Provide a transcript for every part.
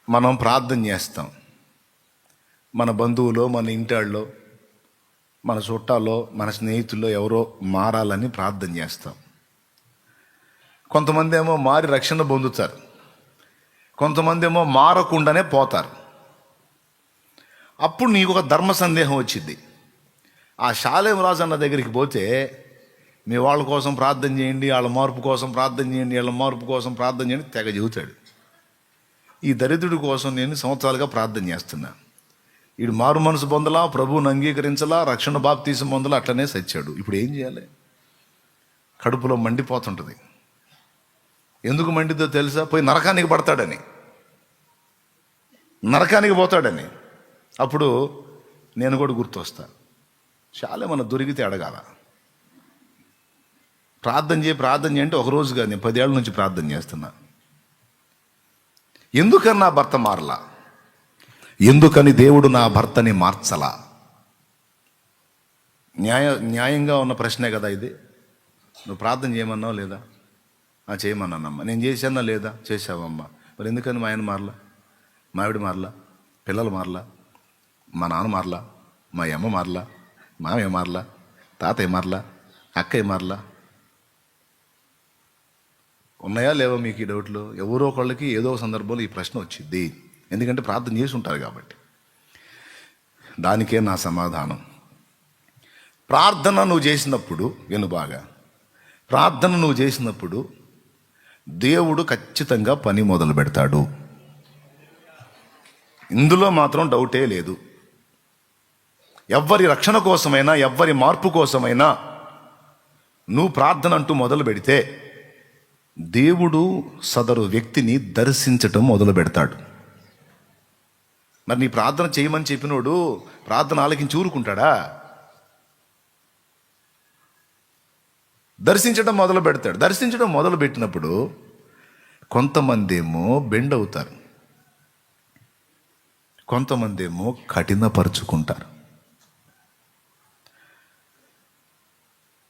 మనం ప్రార్థన చేస్తాం. మన బంధువులో, మన ఇంటాళ్ళలో, మన చుట్టాల్లో, మన స్నేహితుల్లో ఎవరో మారాలని ప్రార్థన చేస్తాం. కొంతమంది ఏమో మారి రక్షణ పొందుతారు, కొంతమంది ఏమో మారకుండానే పోతారు. అప్పుడు నీకు ఒక ధర్మ సందేహం వచ్చింది. ఆ షాలేం రాజు అన్న దగ్గరికి పోతే, మీ వాళ్ళ కోసం ప్రార్థన చేయండి, వాళ్ళ మార్పు కోసం ప్రార్థన చేయండి, వీళ్ళ మార్పు కోసం ప్రార్థన చేయండి తెగ చెబుతాడు. ఈ దరిద్రుడి కోసం నేను సంవత్సరాలుగా ప్రార్థన చేస్తున్నా. వీడు మారు మనసు పొందలా, ప్రభువుని అంగీకరించలా, రక్షణ బాప్తీసం పొందలా, అట్లనే సచ్చాడు. ఇప్పుడు ఏం చేయాలి? కడుపులో మండిపోతుంటుంది. ఎందుకు మండితో తెలుసా? పోయి నరకానికి పడతాడని, నరకానికి పోతాడని. అప్పుడు నేను కూడా గుర్తొస్తా, చాలా మన దొరికితే అడగాల. ప్రార్థన చేయి అంటే ఒకరోజు కాదు, నేను 10 ఏళ్ళ నుంచి ప్రార్థన చేస్తున్నా. ఎందుకని నా భర్త మారలా? ఎందుకని దేవుడు నా భర్తని మార్చలా? న్యాయంగా ఉన్న ప్రశ్నే కదా ఇది. నువ్వు ప్రార్థన చేయమన్నావు లేదా? చేయమన్నానమ్మా. నేను చేశానా లేదా? చేసావమ్మా. మరి ఎందుకని మా ఆయన మారలా, మా ఆవిడ మారలా, పిల్లలు మారలా, మా నాన్న మారలా, మా అమ్మ మారలా, మామయ్య మారలా, తాతయ్య మారలా, అక్కయ్య మారలా? ఉన్నాయా లేవా మీకు ఈ డౌట్లు? ఎవరో ఒకళ్ళకి ఏదో సందర్భంలో ఈ ప్రశ్న వచ్చింది. ఎందుకంటే ప్రార్థన చేసి ఉంటారు కాబట్టి. దానికే నా సమాధానం, ప్రార్థన నువ్వు చేసినప్పుడు, విను బాగా, ప్రార్థన నువ్వు చేసినప్పుడు దేవుడు ఖచ్చితంగా పని మొదలు పెడతాడు. ఇందులో మాత్రం డౌటే లేదు. ఎవ్వరి రక్షణ కోసమైనా, ఎవ్వరి మార్పు కోసమైనా నువ్వు ప్రార్థన అంటూ మొదలు పెడితే దేవుడు సదరు వ్యక్తిని దర్శించటం మొదలు పెడతాడు. మరి నీ ప్రార్థన చేయమని చెప్పినోడు ప్రార్థన ఆలకించి ఊరుకుంటాడా? దర్శించడం మొదలు పెడతాడు. దర్శించడం మొదలు పెట్టినప్పుడు కొంతమంది ఏమో బెండ్ అవుతారు, కొంతమంది ఏమో కఠినపరుచుకుంటారు.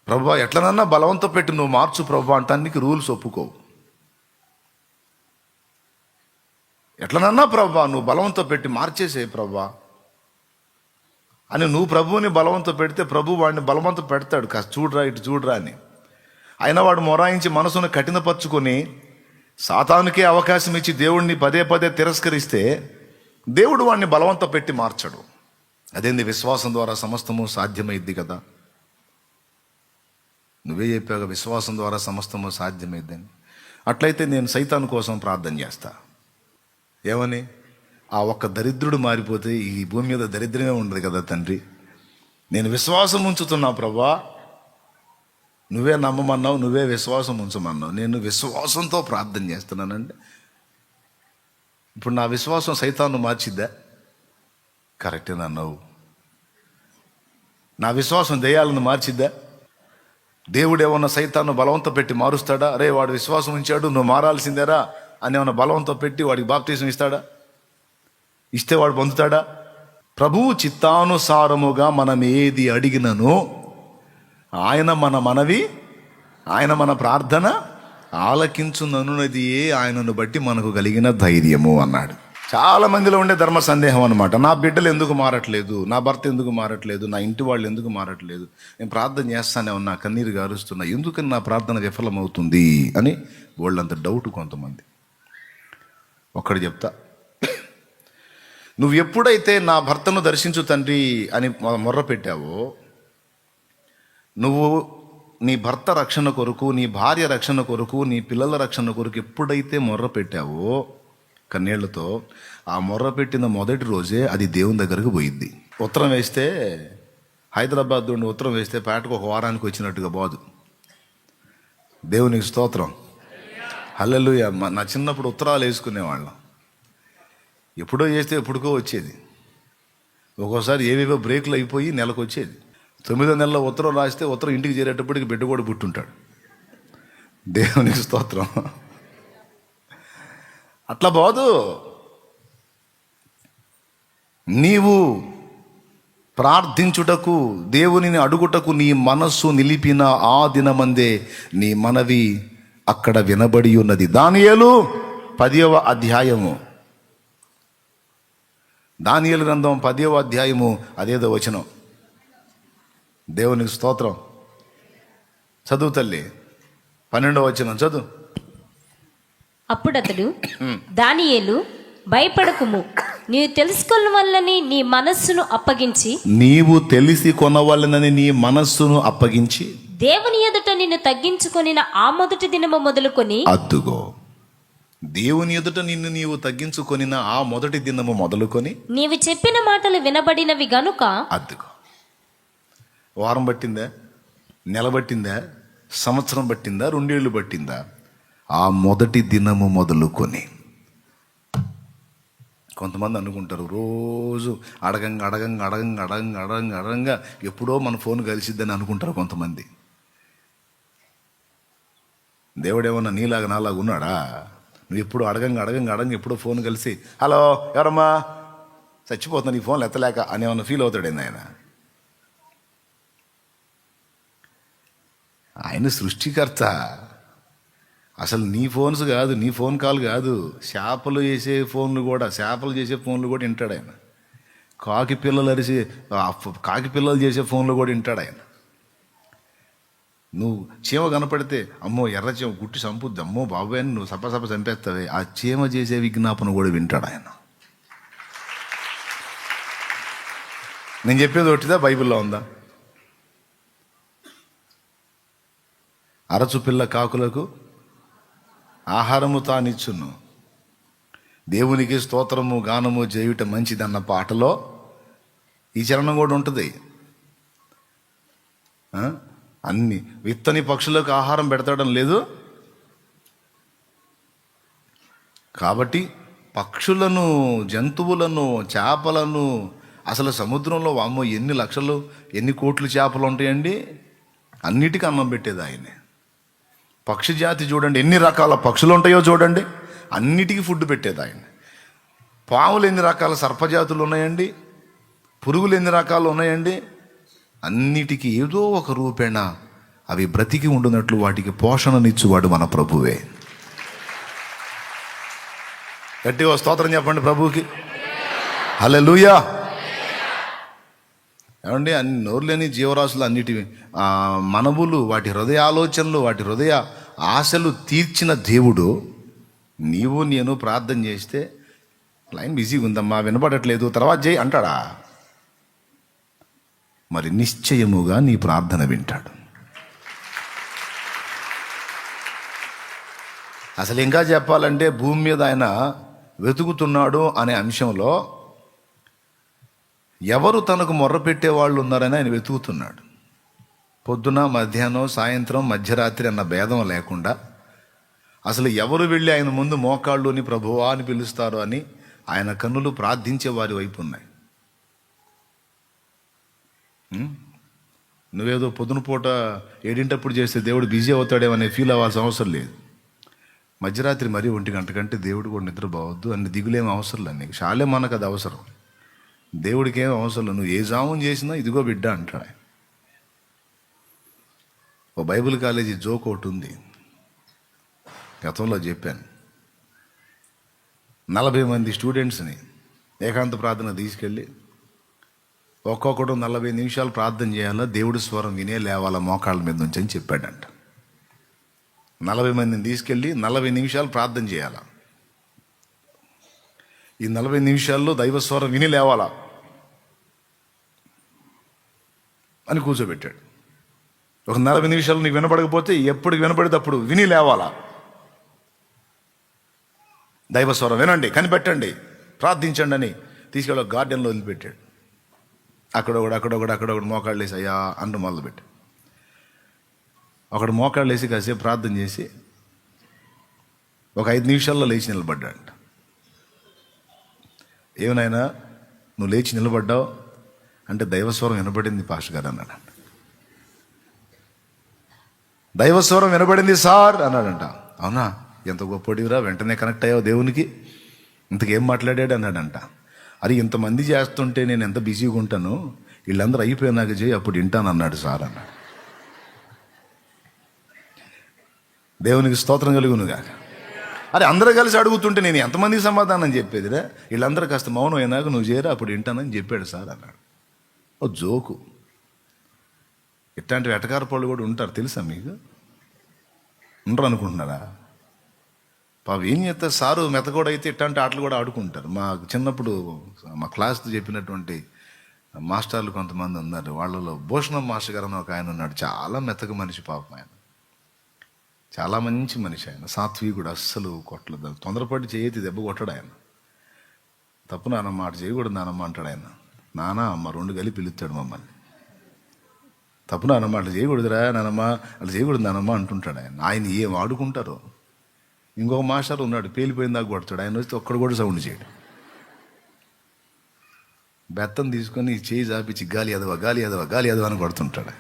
ప్రభా ఎట్లనన్నా బలవంతం పెట్టి నువ్వు మార్చు ప్రభా అంటానికి రూల్స్ ఒప్పుకోవు. ఎట్లనన్నా ప్రభా నువ్వు బలవంతం పెట్టి మార్చేసే ప్రభా అని నువ్వు ప్రభువుని బలవంతం పెడితే ప్రభు వాడిని బలవంతం పెడతాడు. కాస్త చూడరా, ఇటు చూడరా అని. అయినా వాడు మొరాయించి మనసును కఠినపరుచుకొని సాతానుకే అవకాశం ఇచ్చి దేవుడిని పదే పదే తిరస్కరిస్తే దేవుడు వాడిని బలవంతం పెట్టి మార్చడు. అదేంది? విశ్వాసం ద్వారా సమస్తము సాధ్యమైద్ది కదా. నువ్వే చెప్పాక విశ్వాసం ద్వారా సమస్తము సాధ్యమైద్దని. అట్లయితే నేను సైతాను కోసం ప్రార్థన చేస్తా. ఏమని? ఆ ఒక్క దరిద్రుడు మారిపోతే ఈ భూమి మీద దరిద్రమే ఉండదు కదా తండ్రి. నేను విశ్వాసం ఉంచుతున్నా ప్రభా, నువ్వే నమ్మమన్నావు, నువ్వే విశ్వాసం ఉంచమన్నావు, నేను విశ్వాసంతో ప్రార్థన చేస్తున్నానండి. ఇప్పుడు నా విశ్వాసం సైతాను మార్చిద్దా? కరెక్టేనన్నావు. నా విశ్వాసం దెయ్యాలను మార్చిద్దా? దేవుడు ఏమన్నా సైతాను బలవంతం పెట్టి మారుస్తాడా? అరే వాడు విశ్వాసం ఉంచాడు, నువ్వు మారాల్సిందేరా అని ఏమన్నా బలవంతం పెట్టి వాడికి బాప్తీసం ఇస్తాడా? ఇస్తే వాడు పొందుతాడా? ప్రభువు చిత్తానుసారముగా మనం ఏది అడిగినను ఆయన మన మనవి, ఆయన మన ప్రార్థన ఆలకించుననున్నది ఆయనను బట్టి మనకు కలిగిన ధైర్యము అన్నాడు. చాలా మందిలో ఉండే ధర్మ సందేహం అనమాట. నా బిడ్డలు ఎందుకు మారట్లేదు, నా భర్త ఎందుకు మారట్లేదు, నా ఇంటి వాళ్ళు ఎందుకు మారట్లేదు, నేను ప్రార్థన చేస్తానే ఉన్నా, కన్నీరు గారుస్తున్నా, ఎందుకని నా ప్రార్థన విఫలమవుతుంది అని వాళ్ళంత డౌట్ కొంతమంది. ఒక్కడు చెప్తా, నువ్వు ఎప్పుడైతే నా భర్తను దర్శించు తండ్రి అని మొర్ర పెట్టావో, నువ్వు నీ భర్త రక్షణ కొరకు, నీ భార్య రక్షణ కొరకు, నీ పిల్లల రక్షణ కొరకు ఎప్పుడైతే మొర్ర పెట్టావో కన్నీళ్లతో, ఆ మొర్ర పెట్టిన మొదటి రోజే అది దేవుని దగ్గరకు పోయింది. ఉత్తరం వేస్తే, హైదరాబాద్ నుండి ఉత్తరం వేస్తే పేటకు ఒక వారానికి వచ్చినట్టుగా పోదు. దేవునికి స్తోత్రం, హల్లెలూయా. నా చిన్నప్పుడు ఉత్తరాలు వేసుకునేవాళ్ళం. ఎప్పుడో చేస్తే ఎప్పుడుకో వచ్చేది. ఒక్కోసారి ఏవేవో బ్రేకులు అయిపోయి నెలకు వచ్చేది. 9వ నెలలో ఉత్తరం రాస్తే ఉత్తరం ఇంటికి చేరేటప్పటికి బిడ్డ కూడా పుట్టుంటాడు. దేవునికి స్తోత్రం. అట్లా పోదు. నీవు ప్రార్థించుటకు, దేవునిని అడుగుటకు నీ మనస్సు నిలిపిన ఆ దినమందే నీ మనవి అక్కడ వినబడి ఉన్నది. దానియేలు 10వ అధ్యాయము దానియేలు గ్రంథం 10వ అధ్యాయము అదేదో వచనం. దేవునికి స్తోత్రం. చదువు తల్లి, 12వ వచనం చదువు. అప్పుడతడు, దానియేలు భయపడకుము, నీవు తెలుసుకున్న వల్లని నీ మనస్సును అప్పగించి, నీవు తెలిసి కొనవలనని నీ మనస్సును అప్పగించి, దేవుని ఎదుట నిన్ను తగ్గించుకొనిన ఆ మొదటి దినము మొదలుకొని, అద్దుగో దేవుని ఎదుట నిన్ను నీవు తగ్గించుకొనిన ఆ మొదటి దినము మొదలుకొని, నీవు చెప్పిన మాటలు వినబడినవి గనుక, అద్దుగో. వారం పట్టిందా, నెల పట్టిందా, సంవత్సరం పట్టిందా, 2 ఏళ్ళు పట్టిందా? ఆ మొదటి దినము మొదలుకొని. కొంతమంది అనుకుంటారు రోజు అడగంగా ఎప్పుడో మన ఫోన్ కలిసిద్దని అనుకుంటారు కొంతమంది. దేవుడేమన్నా నీలాగా నాలాగా ఉన్నాడా? నువ్వు ఎప్పుడు అడగంగా ఎప్పుడో ఫోన్ కలిసి, హలో ఎవరమ్మా, చచ్చిపోతున్నా నీ ఫోన్లు ఎత్తలేక అని ఏమన్నా ఫీల్ అవుతాడేంది ఆయన? ఆయన సృష్టికర్త. అసలు నీ ఫోన్స్ కాదు, నీ ఫోన్ కాల్ కాదు, చేపలు చేసే ఫోన్లు కూడా వింటాడు ఆయన. కాకి పిల్లలు చేసే ఫోన్లు కూడా వింటాడు ఆయన. నువ్వు చీమ కనపడితే అమ్మో ఎర్ర చీమ గుట్టి చంపుద్ది, అమ్మో బాబాయ్ అని నువ్వు సప చంపేస్తావే, ఆ చీమ చేసే విజ్ఞాపన కూడా వింటాడు ఆయన. నేను చెప్పేది ఒకటిదా, బైబిల్లో ఉందా? అరచు పిల్ల కాకులకు ఆహారము తానిచ్చును, దేవునికి స్తోత్రము గానము చేయుట మంచిదన్న పాటలో ఈ చరణం కూడా ఉంటుంది. అన్ని విత్తని పక్షులకు ఆహారం పెడతాడం లేదు. కాబట్టి పక్షులను, జంతువులను, చేపలను, అసలు సముద్రంలో వామ్మో ఎన్ని లక్షలు, ఎన్ని కోట్లు చేపలు ఉంటాయండి. అన్నిటికీ అన్నం పెట్టేది ఆయనే. పక్షి జాతి చూడండి, ఎన్ని రకాల పక్షులు ఉంటాయో చూడండి, అన్నిటికీ ఫుడ్ పెట్టేది ఆయన. పాములు ఎన్ని రకాల సర్పజాతులు ఉన్నాయండి, పురుగులు ఎన్ని రకాలు ఉన్నాయండి. అన్నిటికీ ఏదో ఒక రూపేణ అవి బ్రతికి ఉండునట్లు వాటికి పోషణనిచ్చువాడు మన ప్రభువే. గట్టిగా స్తోత్రం చెప్పండి ప్రభువుకి. హల్లెలూయా. ఏమండి, అన్ని నోరులేని జీవరాశులు అన్నిటి మనవులు, వాటి హృదయ ఆలోచనలు, వాటి హృదయ ఆశలు తీర్చిన దేవుడు. నీవు నేను ప్రార్థన చేస్తే లైన్ బిజీగా ఉందమ్మా, వినపడట్లేదు, తర్వాత చేయి అంటాడా? మరి నిశ్చయముగా నీ ప్రార్థన వింటాడు. అసలు ఇంకా చెప్పాలంటే భూమి మీద ఆయన వెతుకుతున్నాడు అనే అంశంలో ఎవరు తనకు మొర్ర పెట్టేవాళ్ళు ఉన్నారని ఆయన వెతుకుతున్నాడు. పొద్దున, మధ్యాహ్నం, సాయంత్రం, మధ్యరాత్రి అన్న భేదం లేకుండా అసలు ఎవరు వెళ్ళి ఆయన ముందు మోకాళ్ళుని ప్రభువా అని పిలుస్తారు అని ఆయన కన్నులు ప్రార్థించే వారి వైపు ఉన్నాయి. నువ్వేదో పొద్దున పూట 7 చేస్తే దేవుడు బిజీ అవుతాడేమనే ఫీల్ అవ్వాల్సిన అవసరం లేదు. మధ్యరాత్రి మరీ 1 గంట కంటే దేవుడు కూడా నిద్రపోవద్దు అని దిగులేం అవసరం లేదు నీకు. చాలే మనకు అది అవసరం, దేవుడికి ఏం అవసరం లేదు. నువ్వు ఏ జామం చేసినా ఇదిగో బిడ్డ అంటాడు. ఓ బైబిల్ కాలేజీ జోక్ ఒకటి ఉంది, గతంలో చెప్పాను. 40 మంది స్టూడెంట్స్ని ఏకాంత ప్రార్థన తీసుకెళ్ళి ఒక్కొక్కడు 40 నిమిషాలు ప్రార్థన చేయాలా, దేవుడి స్వరం వినే లేవాలా మోకాళ్ళ మీద నుంచి అని చెప్పాడంట. 40 మందిని తీసుకెళ్ళి 40 నిమిషాలు ప్రార్థన చేయాలా. ఈ 40 నిమిషాల్లో దైవస్వరం విని లేవాలా అని కూర్చోబెట్టాడు. ఒక 40 నిమిషాలు నీకు వినపడకపోతే ఎప్పుడు వినపడితే అప్పుడు విని లేవాలా. దైవస్వరం వినండి, కనిపెట్టండి, ప్రార్థించండి అని తీసుకెళ్ళి గార్డెన్లో వదిలిపెట్టాడు. అక్కడొకడు మోకాళ్ళు వేసి అయ్యా అంటూ మొదలుపెట్టాడు. ఒకడు మోకాళ్ళు వేసి కాసేపు ప్రార్థన చేసి ఒక 5 నిమిషాల్లో లేచి నిలబడ్డాడు. ఏమనైనా నువ్వు లేచి నిలబడ్డావు అంటే దైవస్వరం వినబడింది పాస్టర్ గారు అన్నాడు. దైవస్వరం వినబడింది సార్ అన్నాడంట. అవునా, ఎంత గొప్పడివిరా, వెంటనే కనెక్ట్ అయ్యావు దేవునికి, ఇంతకేం మాట్లాడాడు అన్నాడంట. అది ఇంతమంది చేస్తుంటే నేను ఎంత బిజీగా ఉంటాను, వీళ్ళందరూ అయిపోయినాక చేయి అప్పుడు వింటాను అన్నాడు సార్ అన్నాడు. దేవునికి స్తోత్రం కలుగునుగాక. అరే అందరూ కలిసి అడుగుతుంటే నేను ఎంతమందికి సమాధానం చెప్పేదిరా, వీళ్ళందరూ కాస్త మౌనం అయినాక నువ్వు చేరా అప్పుడు వింటానని చెప్పాడు సార్ అన్నాడు. ఓ జోకు. ఇట్లాంటి వెటకార పళ్ళు కూడా ఉంటారు తెలుసా మీకు? ఉండరు అనుకుంటున్నారా? పాపం ఏం చేస్తారు సారు మెతకోడు అయితే ఇట్లాంటి ఆటలు కూడా ఆడుకుంటారు. మా చిన్నప్పుడు మా క్లాస్ చెప్పినటువంటి మాస్టర్లు కొంతమంది ఉన్నారు. వాళ్ళలో భూషణం మాస్టర్ గారు అని ఒక ఆయన ఉన్నాడు. చాలా మెతక మనిషి పాపం. ఆయన చాలా మంచి మనిషి. ఆయన సాత్వికుడు, అస్సలు కొట్టలేదు. తొందరపడి చేయతి దెబ్బ కొట్టడు ఆయన. తప్పు నానమ్మ అటు చేయకూడదు నానమ్మ అంటాడు ఆయన. నాన్న అమ్మ రెండు కలిపి పిలుస్తాడు మమ్మల్ని. తప్పు నానమ్మ అట్లా చేయకూడదురా నానమ్మ, అట్లా చేయకూడదు నానమ్మ అంటుంటాడు ఆయన. ఆయన ఏం ఆడుకుంటారో. ఇంకొక మాస్టర్ ఉన్నాడు, పేలిపోయిన దాకా కొడతాడు. ఆయన వస్తే ఒక్కడు కూడా సౌండ్ చేయడు. బెత్తం తీసుకొని చేయి చాపించి గాలి ఎదవ గాలి ఎదవ గాలి ఎదవ అని కొడుతుంటాడు.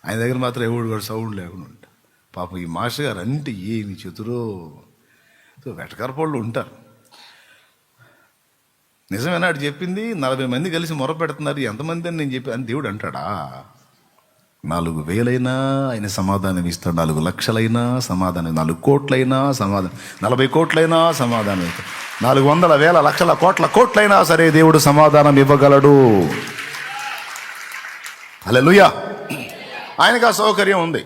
ఆయన దగ్గర మాత్రం ఎవడు కూడా సౌండ్ లేకుండా ఉంటాడు. పాపం ఈ మాస్టర్ గారు అంటే ఏమి చెతురో. సో వెటకార పళ్ళు ఉంటారు. నిజమేనా అటు చెప్పింది? 40 మంది కలిసి మొర పెడుతున్నారు, ఎంతమంది అని నేను చెప్పి అని దేవుడు అంటాడా? 4,000 ఆయన సమాధానం ఇస్తాడు, 4 లక్షలైనా సమాధానం, 4 కోట్లైనా సమాధానం, 40 కోట్లైనా సమాధానం ఇస్తాడు, 400,000 లక్షల కోట్లైనా సరే దేవుడు సమాధానం ఇవ్వగలడు. హల్లెలూయా. ఆయనకు ఆ సౌకర్యం ఉంది.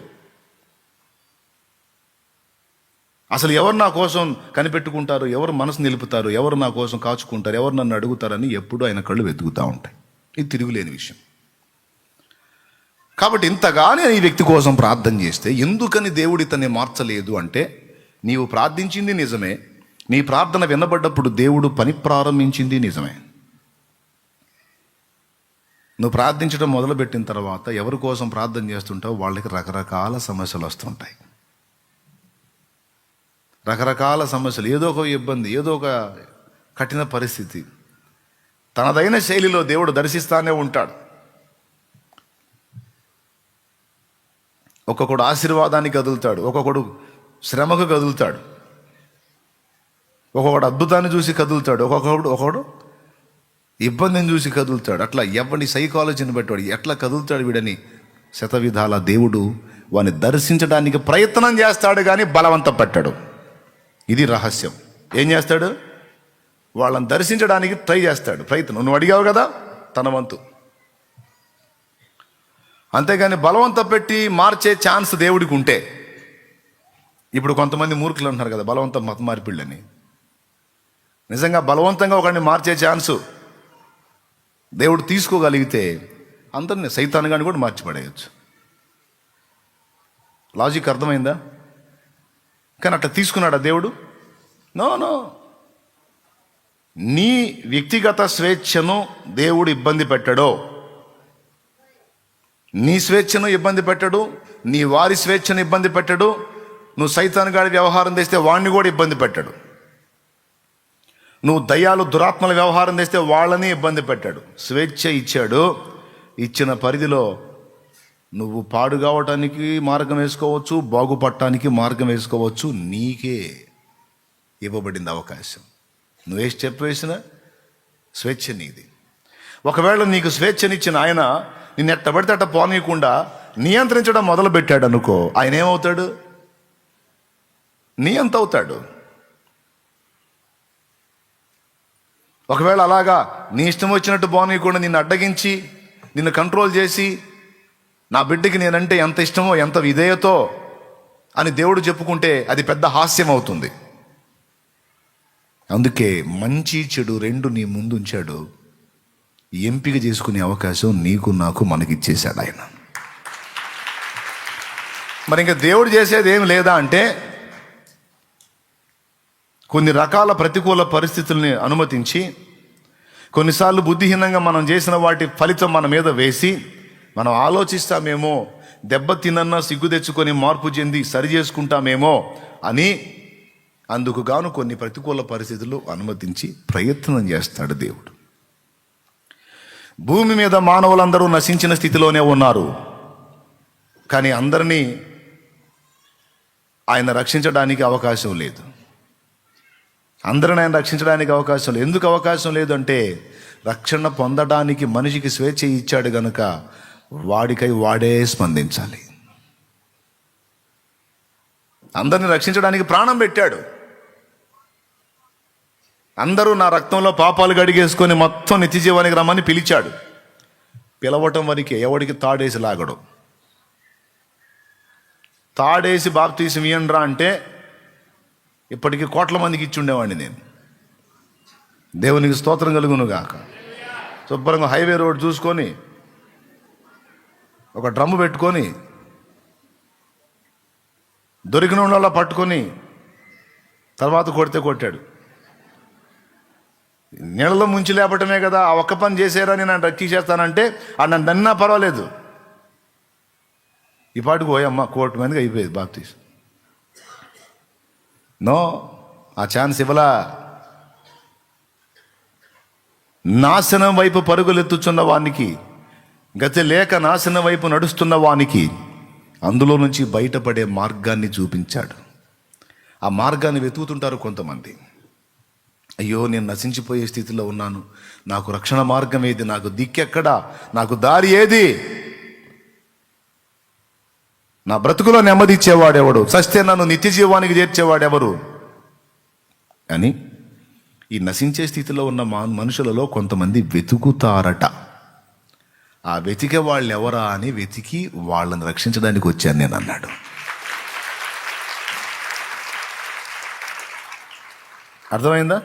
అసలు ఎవరు నా కోసం కనిపెట్టుకుంటారు, ఎవరు మనసు నిలుపుతారు, ఎవరు నా కోసం కాచుకుంటారు, ఎవరు నన్ను అడుగుతారని ఎప్పుడూ ఆయన కళ్ళు వెతుకుతూ ఉంటాయి. ఇది తిరుగులేని విషయం. కాబట్టి ఇంతగానే ఈ వ్యక్తి కోసం ప్రార్థన చేస్తే ఎందుకని దేవుడు ఇతన్ని మార్చలేదు అంటే, నీవు ప్రార్థించింది నిజమే, నీ ప్రార్థన వినబడ్డప్పుడు దేవుడు పని ప్రారంభించింది నిజమే. నువ్వు ప్రార్థించడం మొదలుపెట్టిన తర్వాత ఎవరి కోసం ప్రార్థన చేస్తుంటావు వాళ్ళకి రకరకాల సమస్యలు వస్తుంటాయి. రకరకాల సమస్యలు, ఏదో ఒక ఇబ్బంది, ఏదో ఒక కఠిన పరిస్థితి తనదైన శైలిలో దేవుడు దర్శిస్తానే ఉంటాడు. ఒక్కొక్కడు ఆశీర్వాదానికి కదులుతాడు, ఒక్కొక్కడు శ్రమకు కదులుతాడు, ఒక్కొక్కడు అద్భుతాన్ని చూసి కదులుతాడు, ఒక్కొక్కడు ఇబ్బందిని చూసి కదులుతాడు. అట్లా ఎవరిని సైకాలజీని బట్టి వాడు ఎట్లా కదులుతాడు వీడని శతవిధాల దేవుడు వాడిని దర్శించడానికి ప్రయత్నం చేస్తాడు, కానీ బలవంత పెట్టాడు. ఇది రహస్యం. ఏం చేస్తాడు? వాళ్ళని దర్శించడానికి ట్రై చేస్తాడు, ప్రయత్నం. నువ్వు అడిగావు కదా, తన వంతు. అంతేగాని బలవంత పెట్టి మార్చే ఛాన్స్ దేవుడికి ఉంటే. ఇప్పుడు కొంతమంది మూర్ఖులు అంటున్నారు కదా బలవంత మత మార్పిళ్ళని. నిజంగా బలవంతంగా ఒకరిని మార్చే ఛాన్సు దేవుడు తీసుకోగలిగితే అందరినీ సైతాన్ గాని కూడా మార్చిపడేయచ్చు. లాజిక్ అర్థమైందా? కానీ అట్లా తీసుకున్నాడా దేవుడు? నో. నీ వ్యక్తిగత స్వేచ్ఛను దేవుడు ఇబ్బంది పెట్టడో, నీ స్వేచ్ఛను ఇబ్బంది పెట్టడు, నీ వారి స్వేచ్ఛను ఇబ్బంది పెట్టడు. నువ్వు సైతాన్ గాడి వ్యవహారం తెస్తే వాడిని కూడా ఇబ్బంది పెట్టాడు. నువ్వు దయ్యాలు దురాత్మల వ్యవహారం తెస్తే వాళ్ళని ఇబ్బంది పెట్టాడు. స్వేచ్ఛ ఇచ్చాడు. ఇచ్చిన పరిధిలో నువ్వు పాడు కావటానికి మార్గం వేసుకోవచ్చు, బాగుపడటానికి మార్గం వేసుకోవచ్చు. నీకే ఇవ్వబడింది అవకాశం. నువ్వే స్టెప్ వేసినా స్వేచ్ఛ నీది. ఒకవేళ నీకు స్వేచ్ఛనిచ్చిన ఆయన నిన్ను ఎట్ట పడితే అట్ట పోనీయకుండా నియంత్రించడం మొదలుపెట్టాడు అనుకో, ఆయన ఏమవుతాడు? నియంత అవుతాడు. ఒకవేళ అలాగా నీ ఇష్టం వచ్చినట్టు పోనీయకుండా నిన్ను అడ్డగించి నిన్ను కంట్రోల్ చేసి, నా బిడ్డకి నేనంటే ఎంత ఇష్టమో ఎంత విధేయతో అని దేవుడు చెప్పుకుంటే అది పెద్ద హాస్యం అవుతుంది. అందుకే మంచి చెడు రెండు నీ ముందు ఉంచాడు. ఎంపిక చేసుకునే అవకాశం నీకు నాకు మనకిచ్చేశాడు ఆయన. మరి ఇంకా దేవుడు చేసేది ఏం లేదా అంటే, కొన్ని రకాల ప్రతికూల పరిస్థితుల్ని అనుమతించి, కొన్నిసార్లు బుద్ధిహీనంగా మనం చేసిన వాటి ఫలితం మన మీద వేసి, మనం ఆలోచిస్తామేమో, దెబ్బ తినన్నా సిగ్గు తెచ్చుకొని మార్పు చెంది సరి చేసుకుంటామేమో అని అందుకు గాను కొన్ని ప్రతికూల పరిస్థితులు అనుమతించి ప్రయత్నం చేస్తాడు దేవుడు. భూమి మీద మానవులందరూ నశించిన స్థితిలోనే ఉన్నారు, కానీ అందరినీ ఆయన రక్షించడానికి అవకాశం లేదు. అందరిని ఆయన రక్షించడానికి అవకాశం లేదు. ఎందుకు అవకాశం లేదు అంటే, రక్షణ పొందడానికి మనిషికి స్వేచ్ఛ ఇచ్చాడు గనుక వాడికై వాడే స్పందించాలి. అందరిని రక్షించడానికి ప్రాణం పెట్టాడు. అందరూ నా రక్తంలో పాపాలు గడిగేసుకొని మొత్తం నిత్య జీవానికి రమ్మని పిలిచాడు. పిలవటం వరకే, ఎవడికి తాడేసి లాగడు. తాడేసి బాప్తీసం ఇయ్యండ్రా అంటే ఇప్పటికీ కోట్ల మందికి ఇచ్చి ఉండేవాడిని నేను. దేవునికి స్తోత్రం కలుగును గాక. శుభ్రంగా హైవే రోడ్ చూసుకొని ఒక డ్రమ్ము పెట్టుకొని దొరికిన వాళ్ళ పట్టుకొని తర్వాత కొడితే కొట్టాడు. నీళ్ళలో ముంచి లేపటమే కదా, ఆ ఒక్క పని చేసారని నన్ను రక్షించేస్తానంటే ఆ నన్ను దన్నా పర్వాలేదు. ఈ పాటికి పోయమ్మ 1 కోటి మందికి అయిపోయేది బాప్తీసం. నో, ఆ ఛాన్స్ ఇవ్వలా. నాశనం వైపు పరుగులెత్తుచున్న వానికి, గతి లేక నాశనం వైపు నడుస్తున్న వానికి అందులో నుంచి బయటపడే మార్గాన్ని చూపించాడు. ఆ మార్గాన్ని వెతుకుతుంటారు కొంతమంది. అయ్యో, నేను నశించిపోయే స్థితిలో ఉన్నాను, నాకు రక్షణ మార్గం ఏది, నాకు దిక్కెక్కడా, నాకు దారి ఏది, నా బ్రతుకులో నెమ్మది ఇచ్చేవాడెవడు, సస్తే నన్ను నిత్య జీవానికి చేర్చేవాడెవరు అని ఈ నశించే స్థితిలో ఉన్న మనుషులలో కొంతమంది వెతుకుతారట. ఆ వెతికే వాళ్ళు ఎవరా అని వెతికి వాళ్ళని రక్షించడానికి వచ్చాను నేను అన్నాడు. అర్థమైందా?